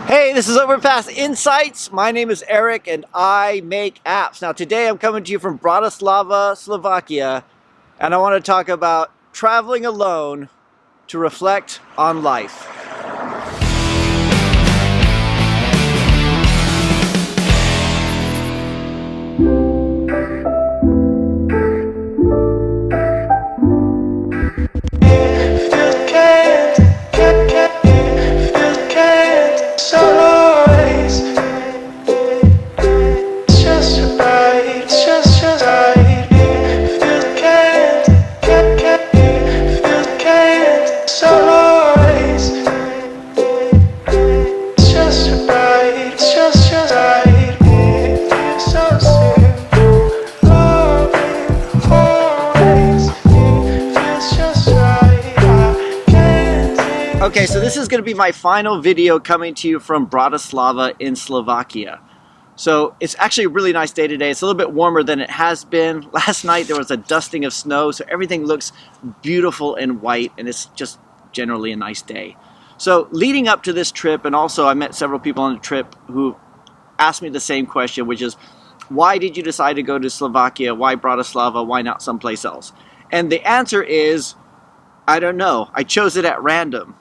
Hey, this is Overpass Insights. My name is Eric and I make apps. Now today I'm coming to you from Bratislava, Slovakia, and I want to talk about traveling alone to reflect on life. Okay, so this is going to be my final video coming to you from Bratislava in Slovakia. So it's actually a really nice day today. It's a little bit warmer than it has been. Last night there was a dusting of snow, so everything looks beautiful and white, and it's just generally a nice day. So leading up to this trip, and also I met several people on the trip who asked me the same question, which is, why did you decide to go to Slovakia? Why Bratislava? Why not someplace else? And the answer is, I don't know. I chose it at random.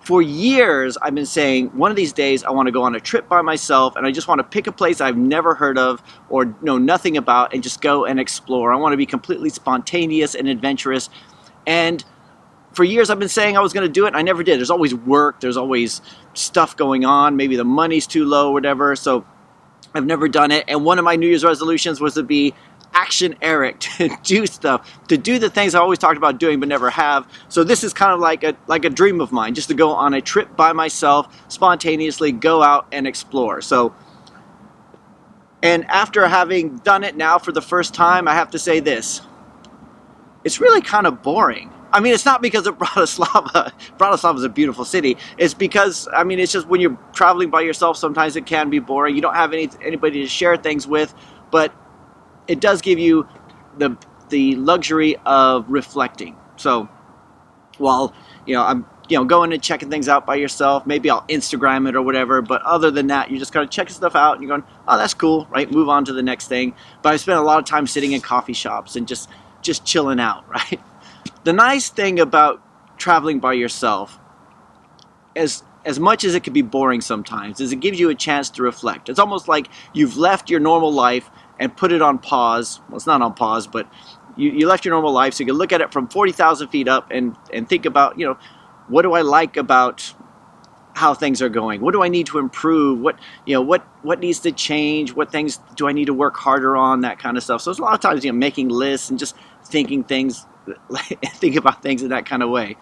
For years, I've been saying, one of these days I want to go on a trip by myself and I just want to pick a place I've never heard of or know nothing about and just go and explore. I want to be completely spontaneous and adventurous. And for years I've been saying I was going to do it and I never did. There's always work, there's always stuff going on, maybe the money's too low or whatever, so I've never done it. And one of my New Year's resolutions was to be Action Eric, to do stuff, to do the things I always talked about doing but never have. So this is kind of like a dream of mine, just to go on a trip by myself, spontaneously go out and explore. So, and after having done it now for the first time, I have to say this: it's really kind of boring. I mean, it's not because of Bratislava. Bratislava is a beautiful city. It's because, I mean, it's just when you're traveling by yourself, sometimes it can be boring. You don't have anybody to share things with, but it does give you the luxury of reflecting. So while I'm going and checking things out by yourself, maybe I'll Instagram it or whatever, but other than that, you're just kind of checking stuff out and you're going, oh, that's cool, right? Move on to the next thing. But I spent a lot of time sitting in coffee shops and just chilling out, right? The nice thing about traveling by yourself, as much as it can be boring sometimes, is it gives you a chance to reflect. It's almost like you've left your normal life and put it on pause. Well, it's not on pause, but you left your normal life, so you can look at it from 40,000 feet up and think about, what do I like about how things are going? What do I need to improve? What needs to change? What things do I need to work harder on? That kind of stuff. So it's a lot of times, making lists and just thinking about things in that kind of way.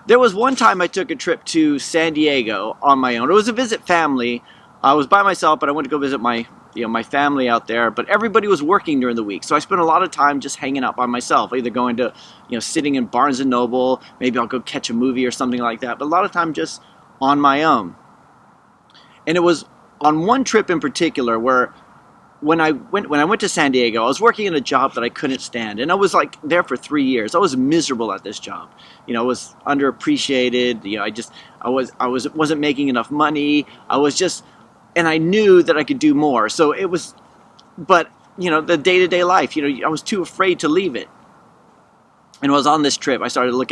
There was one time I took a trip to San Diego on my own. It was a visit family. I was by myself, but I went to go visit my family out there, but everybody was working during the week. So I spent a lot of time just hanging out by myself, either going to, sitting in Barnes & Noble, maybe I'll go catch a movie or something like that, but a lot of time just on my own. And it was on one trip in particular where when I went to San Diego, I was working in a job that I couldn't stand, and I was like there for 3 years. I was miserable at this job. I was underappreciated. I wasn't making enough money. And I knew that I could do more. So it was, but the day-to-day life, I was too afraid to leave it. And when I was on this trip, I started to look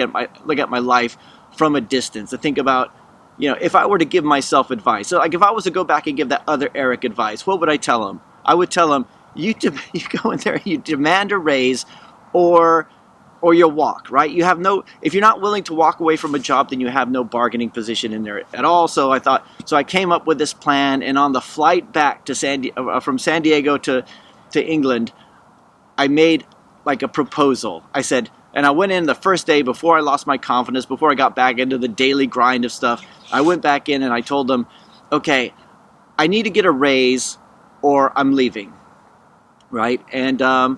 at my life from a distance, to think about, if I were to give myself advice. So like if I was to go back and give that other Eric advice, what would I tell him? I would tell him, you go in there, you demand a raise, or you'll walk, right? If you're not willing to walk away from a job, then you have no bargaining position in there at all. So I came up with this plan, and on the flight back to from San Diego to England, I made like a proposal. I said, and I went in the first day before I lost my confidence, before I got back into the daily grind of stuff. I went back in and I told them, okay, I need to get a raise or I'm leaving, right? And I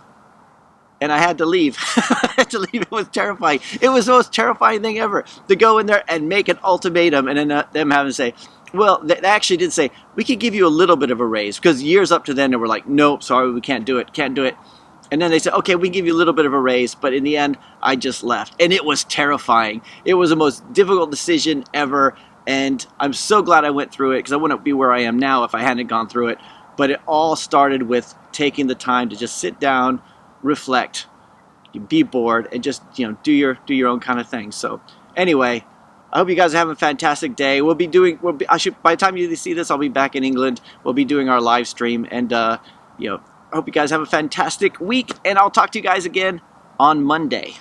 had to leave. I had to leave. It was terrifying. It was the most terrifying thing ever, to go in there and make an ultimatum, and then them having to say, well, they actually did say, we could give you a little bit of a raise, because years up to then they were like, nope, sorry, we can't do it. And then they said, okay, we can give you a little bit of a raise, but in the end, I just left. And it was terrifying. It was the most difficult decision ever, And I'm so glad I went through it, because I wouldn't be where I am now if I hadn't gone through it. But it all started with taking the time to just sit down, reflect, be bored, and just, you know, do your own kind of thing. So anyway, I hope you guys are having a fantastic day. By the time you see this, I'll be back in England. We'll be doing our live stream, and you know, I hope you guys have a fantastic week, and I'll talk to you guys again on Monday.